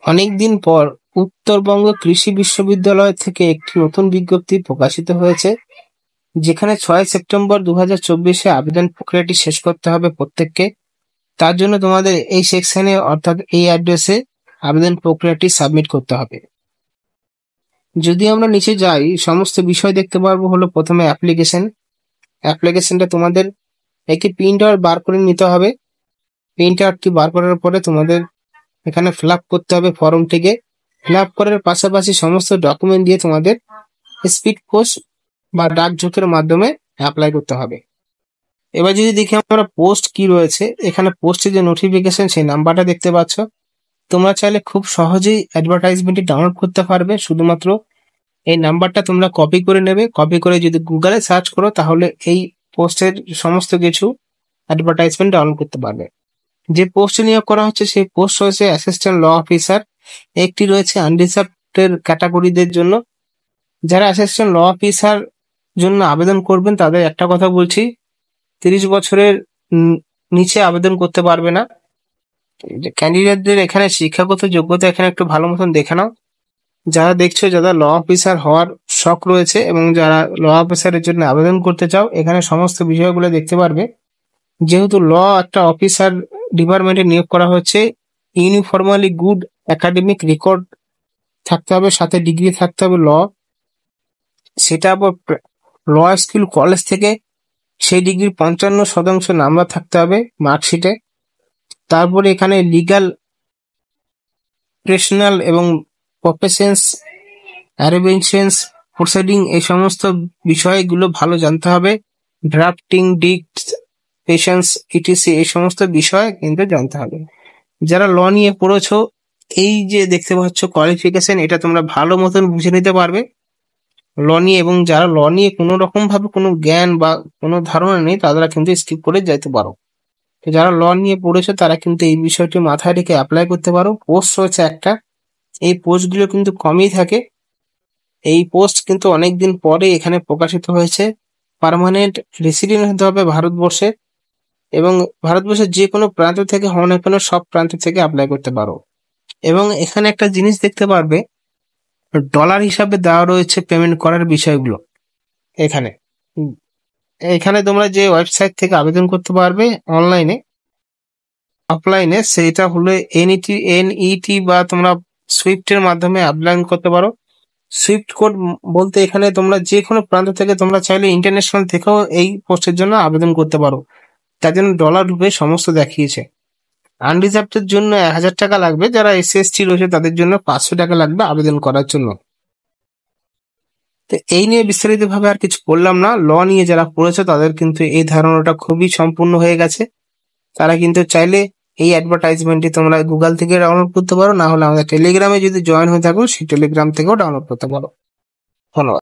অনেকদিন পর উত্তরবঙ্গ কৃষি বিশ্ববিদ্যালয় থেকে একটি নতুন বিজ্ঞপ্তি প্রকাশিত হয়েছে, যেখানে 6 সেপ্টেম্বর 2024 আবেদন প্রক্রিয়াটি শেষ করতে হবে প্রত্যেককে। তার জন্য তোমাদের এই সেকশনে অর্থাৎ এই অ্যাড্রেসে আবেদন প্রক্রিয়াটি সাবমিট করতে হবে। যদি আমরা নিচে যাই, সমস্ত বিষয় দেখতে পারবো। হলো প্রথমে অ্যাপ্লিকেশনটা তোমাদের একটি প্রিন্ট আউট বার করে নিতে হবে। প্রিন্ট আউটটি বার করার পরে তোমাদের এখানে ফিল আপ করতে হবে ফর্মটিকে। ফিল আপ করার পাশাপাশি সমস্ত ডকুমেন্ট দিয়ে তোমাদের স্পিড পোস্ট বা ডাকযোগের মাধ্যমে অ্যাপ্লাই করতে হবে। এবার যদি দেখি আমরা পোস্ট কি রয়েছে, এখানে পোস্টের যে নোটিফিকেশন সেই নাম্বারটা দেখতে পাচ্ছ। তোমরা চাইলে খুব সহজেই অ্যাডভার্টাইজমেন্টটি ডাউনলোড করতে পারবে। শুধুমাত্র এই নাম্বারটা তোমরা কপি করে নেবে। কপি করে যদি গুগলে সার্চ করো তাহলে এই পোস্টের সমস্ত কিছু অ্যাডভার্টাইজমেন্ট ডাউনলোড করতে পারবে। যে পোস্টে নিয়োগ করা হচ্ছে সেই পোস্ট রয়েছে অ্যাসিস্ট্যান্ট ল অফিসার। একটি রয়েছে আনরিজার্ভড ক্যাটাগরিদের জন্য। যারা অ্যাসিস্ট্যান্ট ল অফিসার জন্য আবেদন করবেন তাদের একটা কথা বলছি, 30 বছরের নিচে আবেদন করতে পারবে না। ক্যান্ডিডেটদের এখানে শিক্ষাগত যোগ্যতা এখানে একটু ভালো মতন দেখে নাও। যারা দেখছো, যারা ল অফিসার হওয়ার শখ রয়েছে এবং যারা ল অফিসারের জন্য আবেদন করতে চাও, এখানে সমস্ত বিষয়গুলো দেখতে পারবে। যেহেতু ল একটা অফিসার ডিপার্টমেন্টে নিয়োগ করা হচ্ছে, ইউনিফর্মালি গুড একাডেমিক রেকর্ড থাকতে হবে, সাথে ডিগ্রি থাকতে হবে ল। সেটা আবার ল স্কুল কলেজ থেকে সেই ডিগ্রির 55% নাম্বার থাকতে হবে মার্কশিটে। তারপরে এখানে লিগাল প্রফেশনাল এবং প্রফেশনস অ্যারেঞ্জমেন্টস প্রসিডিং এই সমস্ত বিষয়গুলো ভালো জানতে হবে। ড্রাফটিং ডিক্টস পেশেন্স ইটিসি এই সমস্ত বিষয় কিন্তু জানতে হবে। যারা ল নিয়ে পড়েছো, এই যে দেখতে পাচ্ছ কোয়ালিফিকেশন, এটা তোমরা ভালো মতন বুঝে নিতে পারবে ল নিয়ে। এবং যারা ল নিয়ে কোনো রকম ভাবে কোনো জ্ঞান বা কোনো ধারণা নেই, তারা কিন্তু স্কিপ করে যেতে পারো। তো যারা ল নিয়ে পড়েছো তারা কিন্তু এই বিষয়টি মাথায় রেখে অ্যাপ্লাই করতে পারো। পোস্ট রয়েছে একটা, এই পোস্টগুলো কিন্তু কমই থাকে। এই পোস্ট কিন্তু অনেকদিন পরে এখানে প্রকাশিত হয়েছে। পার্মানেন্ট রেসিডেন্ট হতে হবে ভারতবর্ষে, এবং ভারতবর্ষের যে কোনো প্রান্ত থেকে হও না কেন, সব প্রান্ত থেকে অ্যাপ্লাই করতে পারো। এবং এখানে একটা জিনিস দেখতে পারবে, ডলার হিসাবে দেওয়া রয়েছে পেমেন্ট করার বিষয়গুলো। এখানে এখানে তোমরা যে ওয়েবসাইট থেকে আবেদন করতে পারবে অনলাইনে অফলাইনে, সেটা হলো এনইটি বা তোমরা সুইফটের মাধ্যমে অ্যাপ্লাই করতে পারো। সুইফট কোড বলতে এখানে তোমরা যে কোনো প্রান্ত থেকে তোমরা চাইলে ইন্টারন্যাশনাল থেকেও এই পোস্টের জন্য আবেদন করতে পারো। তার জন্য ডলার রূপে সমস্ত দেখিয়েছে। আনরিজার্ভড জন্য 1000 টাকা লাগবে, যারা এসসি রয়েছে তাদের জন্য 500 টাকা লাগবে আবেদন করার জন্য। তো এই নিয়ে বিস্তারিত ভাবে আর কিছু বললাম না। ল নিয়ে যারা পড়েছে তাদের কিন্তু এই ধারণাটা খুবই সম্পূর্ণ হয়ে গেছে। তারা কিন্তু চাইলে এই অ্যাডভার্টাইজমেন্টটি তোমরা গুগল থেকে ডাউনলোড করতে পারো, না হলে আমাদের টেলিগ্রামে যদি জয়েন হয়ে থাকো সেই টেলিগ্রাম থেকেও ডাউনলোড করতে পারো। ধন্যবাদ।